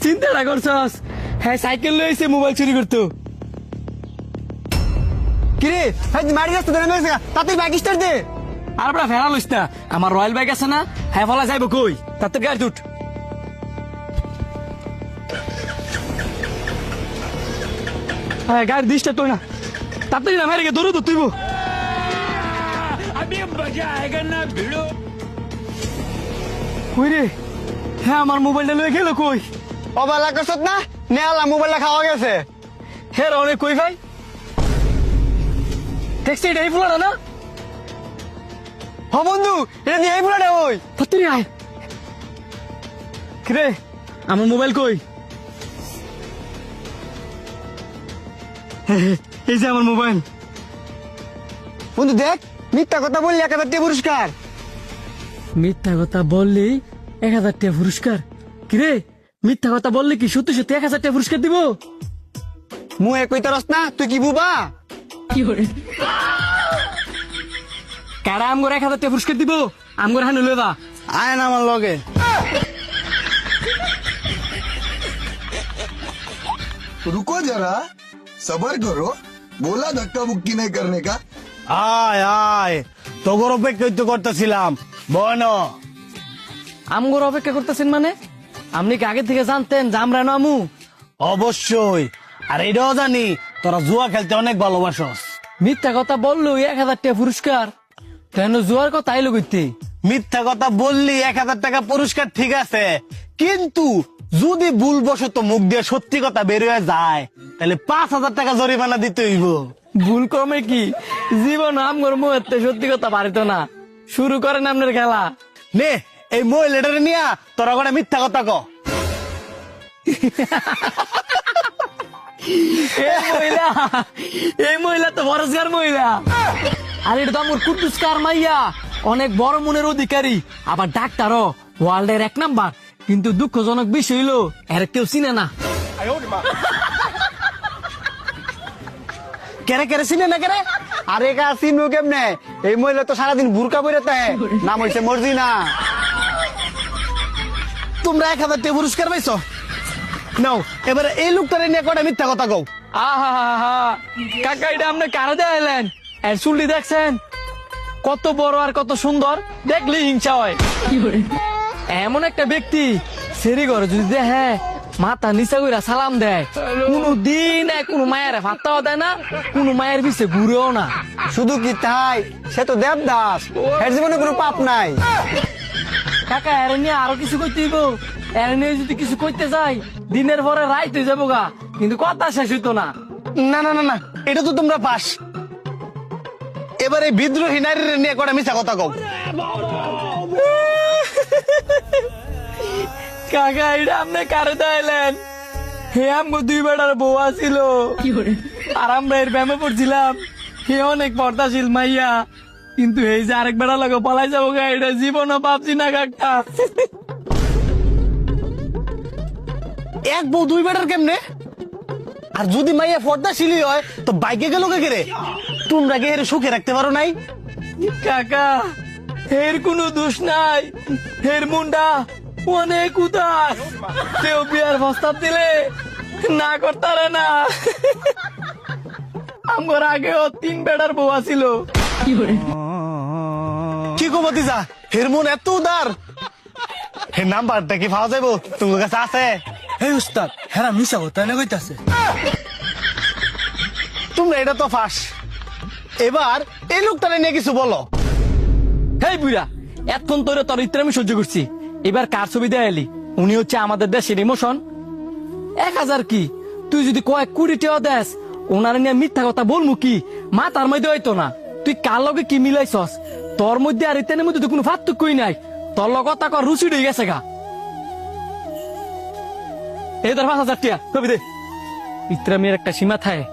চিন্তাটা করছস? হ্যাঁ, সাইকেল লইছে মোবাইল চুরি করতো। কিরে মারি যাচ্ছে তাতে বাইক স্টার্ট দে। আর বড় ফেরা লইস না, আমার রয়্যাল বাইক আছে না, হ্যাঁ ফলা যাইবো কই? তাতে গাড়ি উঠ। হ্যাঁ, গাড়ি দিসটা তো না, তাড়াতাড়ি না মেরে দৌড়ো তো তুইব। কই রে? হ্যাঁ, আমার মোবাইলটা লয়ে গেল কই? অবালা করছত না, নেওয়ালা মোবাইলটা খাওয়া গেছে। হ্যাঁ অনেক কই ভাই, দেখছি এটা এই ফুলাটা না? হ বন্ধু, এটা নিয়ে এই ফুলাটা ওই। তাড়াতাড়ি আয়। কিরে, আমার মোবাইল কই? এই যে আমার মোবাইল। বন্ধু দেখ, মিথ্যা কথা বললি 1000 টাকা পুরস্কার। মিথ্যা কথা বললি 1000 টাকা পুরস্কার? কিরে, মিথ্যা কথা বললি কি সত্যি সত্যি 1000 টাকা পুরস্কার দিব? মুয়ে কইতারস না, তুই কি বুবা? কারা আমগর 1000 টাকা পুরস্কার দিব? আমগর হানু লইবা। আয় না আমার লগে। रुको जरा सबर करो बोला धक्का मुक्की नहीं करने का। আয় আয়, তোর অপেক্ষা তো করতেছিলাম। বন আমগর অপেক্ষা করতেছেন মানে? আপনি কি আগে থেকে জানতেন যে আমরা নামু? অবশ্যই, আর এটাও জানি তোরা জুয়া খেলতে অনেক ভালোবাসস। মিথ্যা কথা বললো 1000 টাকা পুরস্কার, কেন জুয়ার কথা আইলো কইতে? মিথ্যা কথা বললি 1000 টাকা পুরস্কার ঠিক আছে, কিন্তু যদি ভুলবশত মুখ দিয়ে সত্যি কথা বের হয়ে যায় তাহলে 5000 টাকা জরিমানা দিতে হইব। ভুল কমে কি জীবন আমগর মুহূর্তে সত্যি কথা পারিত না। শুরু করেন আপনার খেলা। নে এই মহিলাটারে নিয়া তোরা করে মিথ্যা কথা ক। এই মহিলা তো বরজগার মহিলা। আর এটা তো আমার কুটুসকার মাইয়া, অনেক বড় মনের অধিকারী, আবার ডাক্তারও, ওয়ার্ল্ডের 1 নাম্বার। কিন্তু দুঃখজনক বিষয় হইলো এর কেউ চিনে না। কেরে কেরে চিনে না কেরে? আরে কা চিনবো কেমনে? এই মহিলা তো সারাদিন বুরকা পরে থাকে, নাম হইছে মর্জিনা। তোমরা 1000 টাকা পুরস্কার পাইছো, নাও এবারে এই লোকটারে নিয়ে কটা মিথ্যা কথা কও। আহা কাকা, এটা আপনি কারা দেখাইলেন? এর চুল্লি দেখছেন কত বড় আর কত সুন্দর, দেখলেই হিংসা হয়। এমন একটা ব্যক্তি সেরি ঘরে যদি দেখে মাথা নিচা কইরা সালাম দেয়, কোনো দিন কোনো মায়ের ভাত্তাও দেয় না, কোনো মায়ের পিছে ঘুরেও না। শুধু কি তাই, সে তো দেবদাস, এর জীবনে কোনো পাপ নাই। কাকা, এর নিয়ে আরো কিছু করতে হইব। এর নিয়ে যদি কিছু করতে যাই দিনের পরে রাইত হয়ে যাবো গা, কিন্তু কথা শেষ হইতো না। না না না না, এটা তো তোমরা পাস। এবারে বিদ্রোহী নারীর নিয়ে কটা মিথ্যা কথা কও। কাকা, এটা আপনি কারে দেখাইলেন? হে আমগো 2 বেটার বউ আছিল, আর আমরা এর প্রেমে পড়ছিলাম। হে অনেক পর্দাশীল মাইয়া, কিন্তু এই যে আরেক বেড়া লাগে পলাই যাবো গা, এটা জীবনও ভাবছি না কাকা। এক বউ 2 বেটার কেমনে? আর যদি মাইয়া পর্দাশীলী হয় তো বাইকে গেল কে রে? তোমরা কে এর সুখে রাখতে পারো নাই? কাকা, এর কোনো দোষ নাই, এর মুন্ডা অনেক উদাস। কেউ বিয়ার প্রস্তাব দিলে না করতারে না। আমার আগেও 3 বেটার বউ আছিল। কি গো ভতিজা, এর মন এত উদার? এর নাম্বারটা কি পাওয়া যাবো তোমার কাছে আছে? হে উস্তাদ, হেরা মিশা কথা না কইতাছে। তোমরা এটা তো ফাঁস। এবার এই লোকটারে নিয়ে কিছু বলো। হেই বুড়া, এতক্ষণ তোরে তোর ইত্রে আমি সহ্য করছি, এবার কার ছবি দেয় এলি? উনি হচ্ছে আমাদের দেশের ইমোশন। 1000 কি, তুই যদি কয়েক কোটি টাকা দেস, ওনারে নিয়ে মিথ্যা কথা বলমু কি? মাথার মধ্যে হইতো না। তুই কার লগে কি মিলাইছস? তোর মধ্যে আর ইত্যানের মধ্যে তো কোনো পার্থক্যই নাই। তোর লগ কথা কর রুচি হয়ে গেছে গা। এই তোর 5000 টাকা ছবি দে। ইত্রা মেয়ের একটা সীমা থাকে।